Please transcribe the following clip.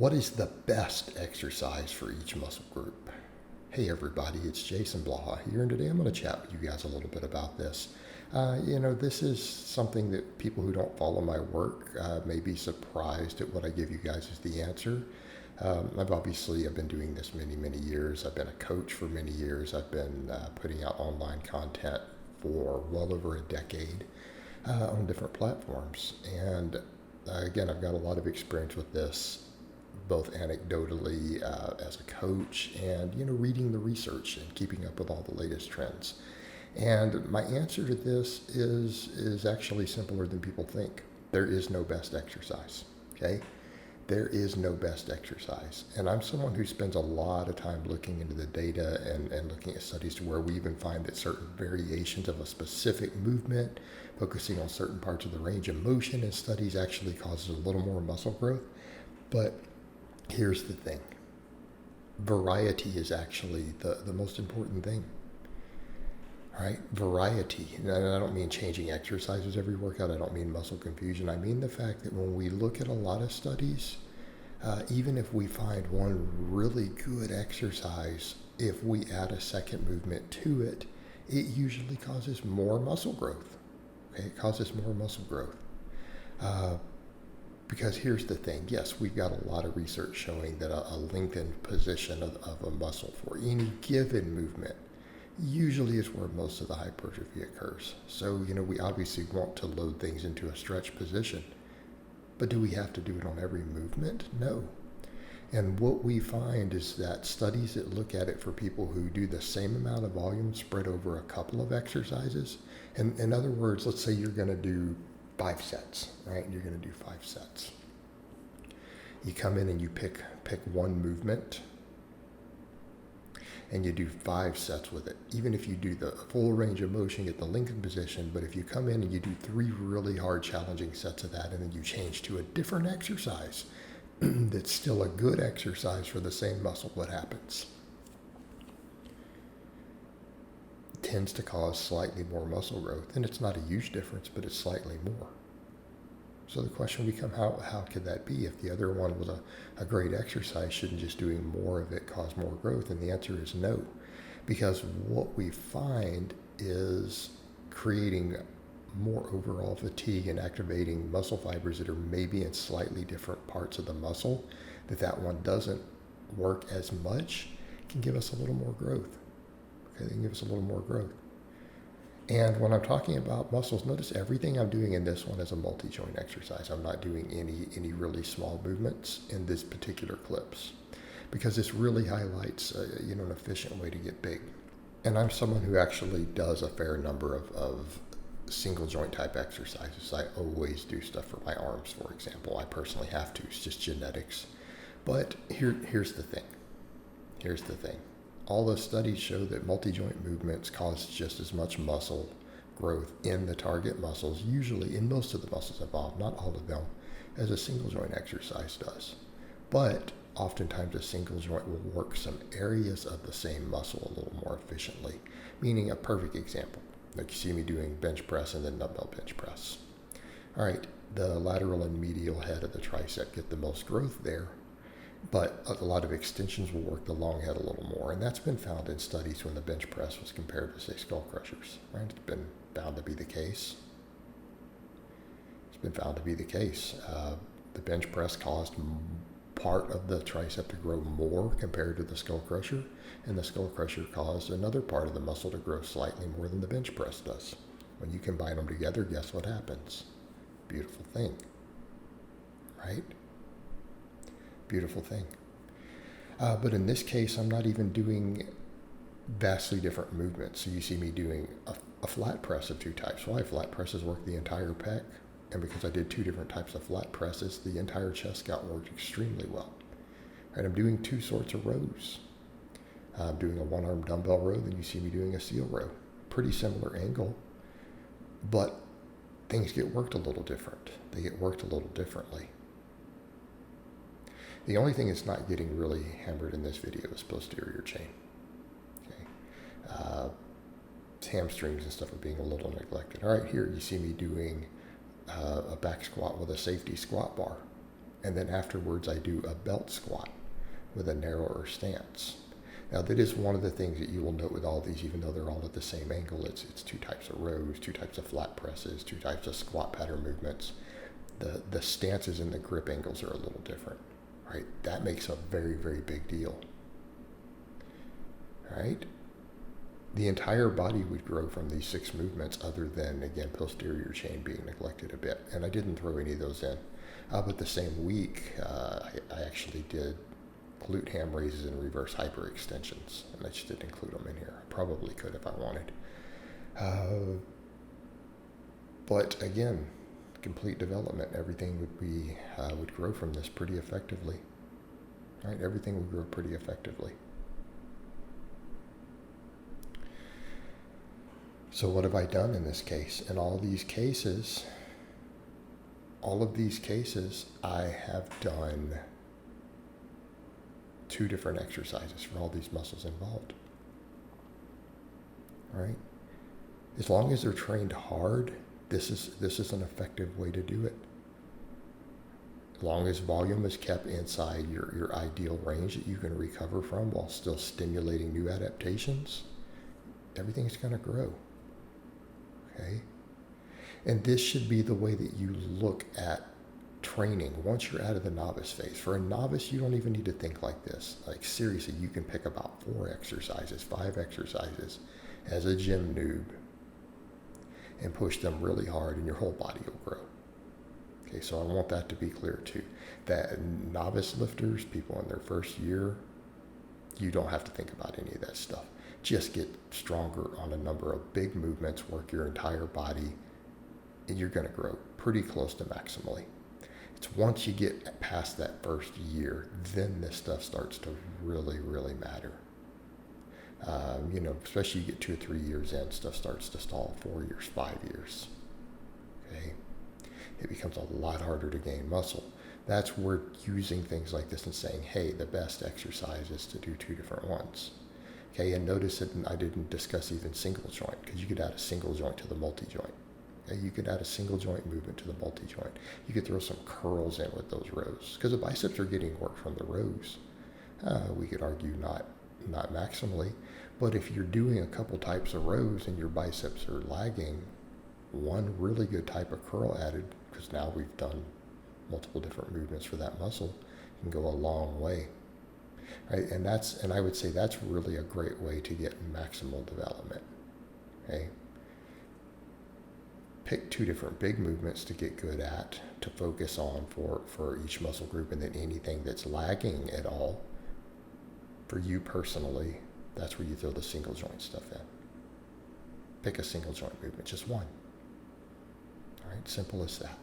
What is the best exercise for each muscle group? Hey everybody, it's Jason Blaha here, and today I'm going to chat with you guys a little bit about this. This is something that people who don't follow my work may be surprised at what I give you guys as the answer. I've been doing this many years. I've been a coach for many years. I've been putting out online content for well over a decade on different platforms. And again, I've got a lot of experience with this, both anecdotally as a coach and reading the research and keeping up with all the latest trends. And my answer to this is actually simpler than people think. There is no best exercise. Okay, there is no best exercise. And I'm someone who spends a lot of time looking into the data and looking at studies to where we even find that certain variations of a specific movement, focusing on certain parts of the range of motion in studies, actually causes a little more muscle growth. But here's the thing. Variety is actually the most important thing. All right? Variety. And I don't mean changing exercises every workout. I don't mean muscle confusion. I mean the fact that when we look at a lot of studies, even if we find one really good exercise, if we add a second movement to it, it usually causes more muscle growth. Okay? It causes more muscle growth. Because here's the thing, yes, we've got a lot of research showing that a lengthened position of a muscle for any given movement usually is where most of the hypertrophy occurs. So, we obviously want to load things into a stretch position. But do we have to do it on every movement? No. And what we find is that studies that look at it for people who do the same amount of volume spread over a couple of exercises, and in other words, let's say you're going to do 5 sets, right? You're going to do 5 sets. You come in and you pick one movement, and you do 5 sets with it. Even if you do the full range of motion, get the lengthened position, but if you come in and you do 3 really hard, challenging sets of that, and then you change to a different exercise that's still a good exercise for the same muscle, what happens? Tends to cause slightly more muscle growth. And it's not a huge difference, but it's slightly more. So the question becomes, how could that be? If the other one was a great exercise, shouldn't just doing more of it cause more growth? And the answer is no. Because what we find is creating more overall fatigue and activating muscle fibers that are maybe in slightly different parts of the muscle, that one doesn't work as much, can give us a little more growth. Okay, they can give us a little more growth. And when I'm talking about muscles, notice everything I'm doing in this one is a multi-joint exercise. I'm not doing any really small movements in this particular clips, because this really highlights an efficient way to get big. And I'm someone who actually does a fair number of single joint type exercises. I always do stuff for my arms, for example. I personally have to. It's just genetics. But here's the thing. Here's the thing. All the studies show that multi-joint movements cause just as much muscle growth in the target muscles, usually in most of the muscles involved, not all of them, as a single joint exercise does. But oftentimes a single joint will work some areas of the same muscle a little more efficiently. Meaning, a perfect example, like you see me doing bench press and then dumbbell bench press. All right, the lateral and medial head of the tricep get the most growth there, but a lot of extensions will work the long head a little more. And that's been found in studies when the bench press was compared to, say, skull crushers. Right? It's been found to be the case. It's been found to be the case. The bench press caused part of the tricep to grow more compared to the skull crusher, and the skull crusher caused another part of the muscle to grow slightly more than the bench press does. When you combine them together, guess what happens? Beautiful thing. Right? Beautiful thing. But in this case, I'm not even doing vastly different movements. So you see me doing a flat press of 2 types. Why? Flat presses work the entire pec. And because I did 2 different types of flat presses, the entire chest scout worked extremely well. And I'm doing 2 sorts of rows. I'm doing a 1-arm dumbbell row, then you see me doing a seal row. Pretty similar angle, but things get worked a little different. They get worked a little differently. The only thing that's not getting really hammered in this video is posterior chain. Okay, hamstrings and stuff are being a little neglected. All right, here you see me doing a back squat with a safety squat bar. And then afterwards, I do a belt squat with a narrower stance. Now, that is one of the things that you will note with all these, even though they're all at the same angle. It's two types of rows, two types of flat presses, two types of squat pattern movements. The stances and the grip angles are a little different, right? That makes a very, very big deal, right? The entire body would grow from these 6 movements, other than, again, posterior chain being neglected a bit. And I didn't throw any of those in. But the same week, I actually did glute ham raises and reverse hyperextensions, and I just didn't include them in here. I probably could if I wanted. But again, complete development, everything would grow from this pretty effectively. Right? Everything would grow pretty effectively. So what have I done in this case? In all of these cases, I have done 2 different exercises for all these muscles involved. Right? As long as they're trained hard, this is an effective way to do it. As long as volume is kept inside your ideal range that you can recover from while still stimulating new adaptations, everything's going to grow. Okay? And this should be the way that you look at training once you're out of the novice phase. For a novice, you don't even need to think like this. Like, seriously, you can pick about 4 exercises, 5 exercises as a gym noob and push them really hard, and your whole body will grow. Okay, so I want that to be clear too. That novice lifters, people in their first year, you don't have to think about any of that stuff. Just get stronger on a number of big movements, work your entire body, and you're going to grow pretty close to maximally. It's once you get past that first year, then this stuff starts to really, really matter. Especially you get 2 or 3 years in, stuff starts to stall. 4 years, 5 years. Okay, it becomes a lot harder to gain muscle. That's where using things like this and saying, hey, the best exercise is to do 2 different ones. Okay, and notice that I didn't discuss even single joint, because you could add a single joint to the multi-joint. Okay, you could add a single joint movement to the multi-joint. You could throw some curls in with those rows, because the biceps are getting work from the rows. We could argue not maximally, but if you're doing a couple types of rows and your biceps are lagging, one really good type of curl added, because now we've done multiple different movements for that muscle, can go a long way. Right? And I would say that's really a great way to get maximal development. Okay? Pick 2 different big movements to get good at, to focus on for each muscle group, and then anything that's lagging at all, for you personally, that's where you throw the single joint stuff in. Pick a single joint movement, just one. All right, simple as that.